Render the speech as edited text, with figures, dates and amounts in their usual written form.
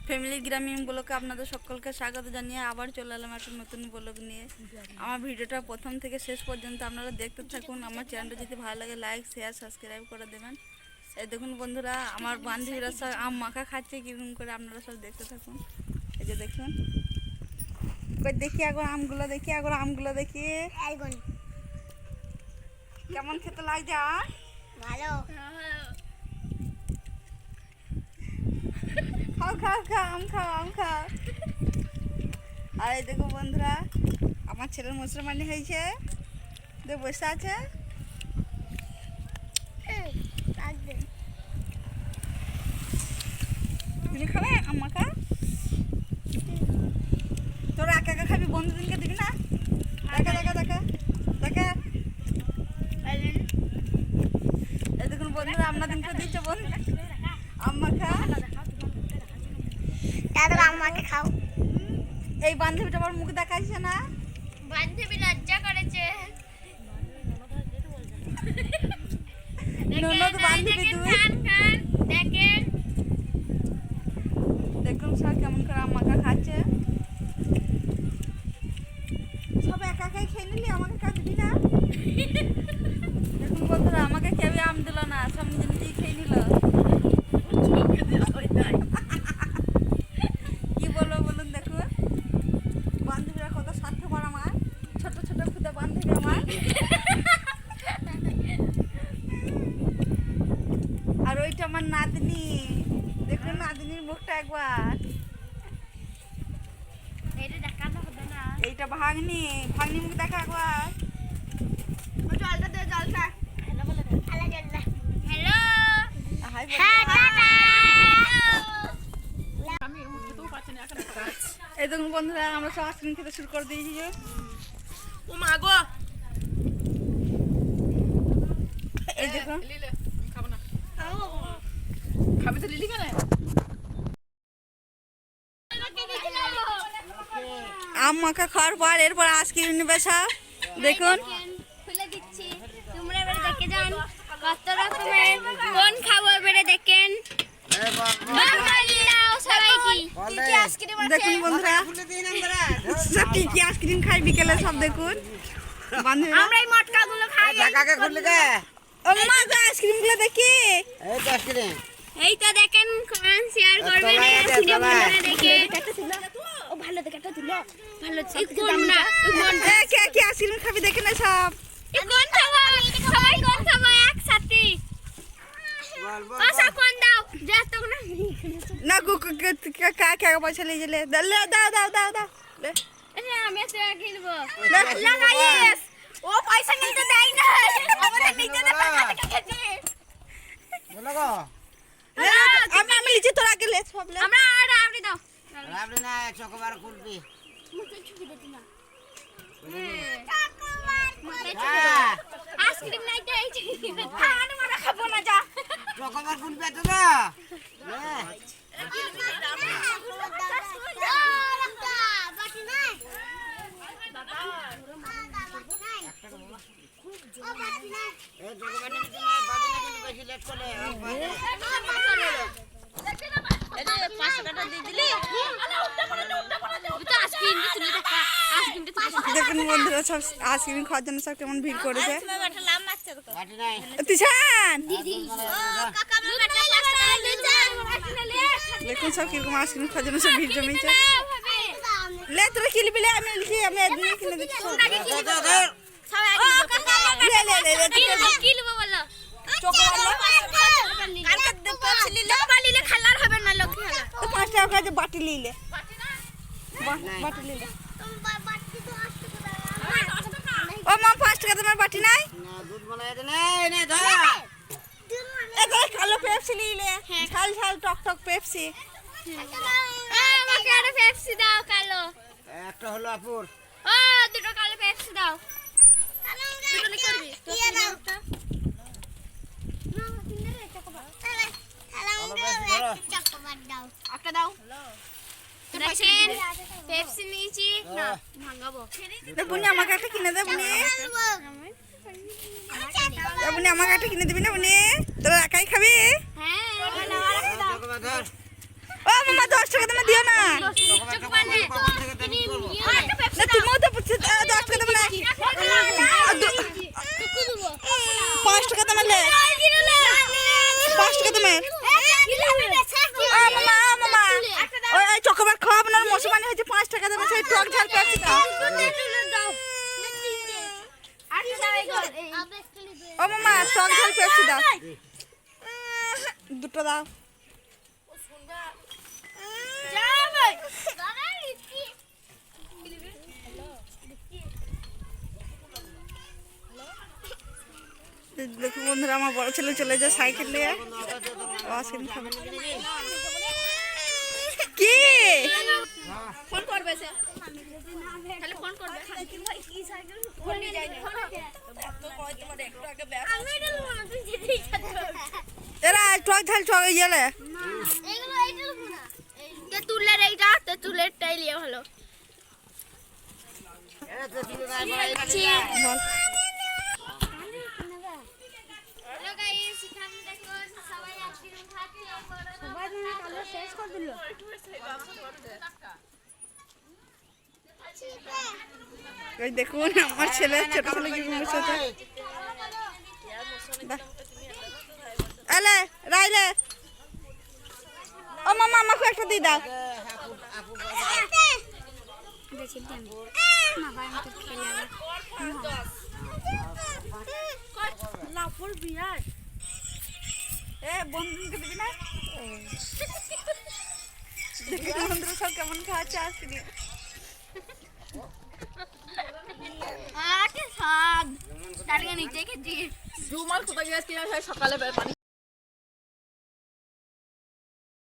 Family গ্রামীণ ব্লগে আপনাদের সকলকে স্বাগত জানিয়ে আবার চলে এলাম একটা নতুন ব্লগ নিয়ে। আমার ভিডিওটা প্রথম থেকে শেষ পর্যন্ত আপনারা দেখতে থাকুন। আমার চ্যানেলটা যদি ভালো লাগে লাইক শেয়ার সাবস্ক্রাইব করে দেবেন। এই দেখুন বন্ধুরা, আমার বান্ধবীরা সব আম মাখা খাচ্ছে কিরকম করে, আপনারা সব দেখতে থাকুন। এই যে দেখুন, দেখি এখন আমগুলো দেখি কেমন খেতে লাগছে। ভালো আম খাও। আর এই দেখো বন্ধুরা, আমার ছেলের মুসলমানি হয়েছে, বসে আছে। তুমি খাবে আম মাখা? তোরা একা একা খাবি, বন্ধুদিনকে দিবি না? দেখা এই দেখুন বন্ধুরা, আপনাদেরকে দিচ্ছে বন্ধু আম মাখা। আমাকে খাও। এই বান্ধবীটা আমার মুখ দেখাইছে না, বান্ধবী লজ্জা করেছে। ননদ বান্ধবী দুই। দেখেন দেখুন সব কেমন করে আম মাখা খাচ্ছে। সব একা একাই খেয়ে নিলি, আমাকে কাজ দিবি না? দেখুন বন্ধুরা, আমাকে কেউ আম দিল না, সব নিজে নিজেই খেয়ে নিল। কি বলবো বলুন, দেখুন বান্ধবীরা কত স্বার্থপর আমার, ছোট ছোট খুদে বান্ধবী আমার। আর ওইটা আমার নাতনি, দেখুন নাতনির মুখটা একবার। এইটা ভাগ্নি মুখ দেখা একবার। জলটা দে, জলটা। হ্যালো হাই এই দেখুন বন্ধুরা, আমরা সব আইসক্রিম খেতে শুরু করে দিয়েছি। ও মা গো, এই দেখো, খাবো না। খাবে তো লিলি কেন? আম মাখা খাওয়ার পর এরপর আইসক্রিম নেবে সব। দেখুন খুলে দিচ্ছি, তোমরা এবারে দেখে যান কত রকমের কোন খাবো। এবারে দেখেন দেখুন বন্ধুরা, সব কি কি আইসক্রিম খাই বিকেলে সব। দেখুন বান্ধবীরা, আমরা এই মটকা গুলো খাই। আইসক্রিম গুলো দেখি। এই তো দেখেন, কমেন্ট শেয়ার করবেন। দেখে ও ভালো দেখে একটা দিল, ভালো কোন না কে কে আইসক্রিম খাবি দেখে না সব। কোন খাবো, সবাই কোন খাবো একসাথে। আচ্ছা কোন দাও যত না না কে পয়সা নিয়ে গেলে দাও। আরে আমি তো কিনবো না। লাগাইস। ও পয়সা নিতে দেয় না, আমাদের নিতে না টাকা খেতে। আমি লিচি তোর আগে লে সব লে। আমরা আর আপনি দাও আপনি না চকোবার খুলবি। আইসক্রিম নাই তো এই আর মারা খাবো না যা। চকোবার খুলবি তো না। এই চকোবার নিতে না, পাবি না কিন্তু বেশি লেট করলে। দেখুন বন্ধুরা, সব আইসক্রিম খাওয়ার জন্য সব কেমন ভিড় করেছে। বাটি নাই। তিশান দেখুন সব কিরকম আইসক্রিম খাওয়ার জন্য সব ভিড় জমেছে। লে তোরা কিনবি, লে আমি একদিন কিনে দিচ্ছি। তো 5 টাকা করে বাটি নিলে, বাটি নিলে। ও মা 5 টাকা তোমার বাটি নাই? না দুধ বানাই দে। নাই ধর। কালো পেপসি নিলে, ঝাল ঝাল টক টক পেপসি। আমাকে আরো পেপসি দাও কালো। একটা হলো আপুর। ও দুটো কালো পেপসি দাও। দুটো নি করবি তো দাও তো। না কিনে রে চকোবার। চকোবার দাও। একটা দাও। দেখেন পেপসি নিয়েছি না ভাঙাবো। বুনি আমাকে একটা কিনে দে বুনি। বুনি আমাকে একটা কিনে দিবি না বুনি? তোরা একাই খাবি? হ্যাঁ দিও না কখন থেকে দেবি করবো না তুমিও তো 10 টাকা দেবে না 5 টাকা তোমালে 5 টাকা তুমি মামা ওই চকোবার খাওয়া আপনার মশমানি হয়েছে 5 টাকা দেবে সেই টক ঝাল পেপসি দাও ও মামা টক ঝাল পেপসি দাও দুটো দাও দেখো বন্ধুরা আমার বড় ছেলে চলে যায় সাইকেল নিয়ে আইসক্রিম খাবে কি ফোন করবে সে তাহলে ফোন করবে ফোন নিয়ে যাই না আমি এটা লব না তুই যেতেই এরা টক ঝাল টক ইয়েলে এগুলো এইটা লব না তে তুলের এইটা তে তুলেরটাই লিয়ে ভালো এটা তো তুই নাই ভাই বল হ্যালো গাইস এখানে দেখো সবাই আইসক্রিম খাচ্ছে সবাই মিলে কালো শেষ করে দিল এই দেখুন আমার ছেলে ছোট ছেলে কি বসেছে এলে রাইলে ও মামা আমাকে একটা দিয়ে দাও দেখি দেন না ভাই আমি তো খেলে লাফর বিয়ার এ বন্ধুকে দিবি না দেখি বন্ধুরা সব কেমন খাচ্ছে আইসক্রিম আকে স্বাদ তারকে নিচে খেয়েছি জুমার কোথায় গেছে কিনা সকালে পানি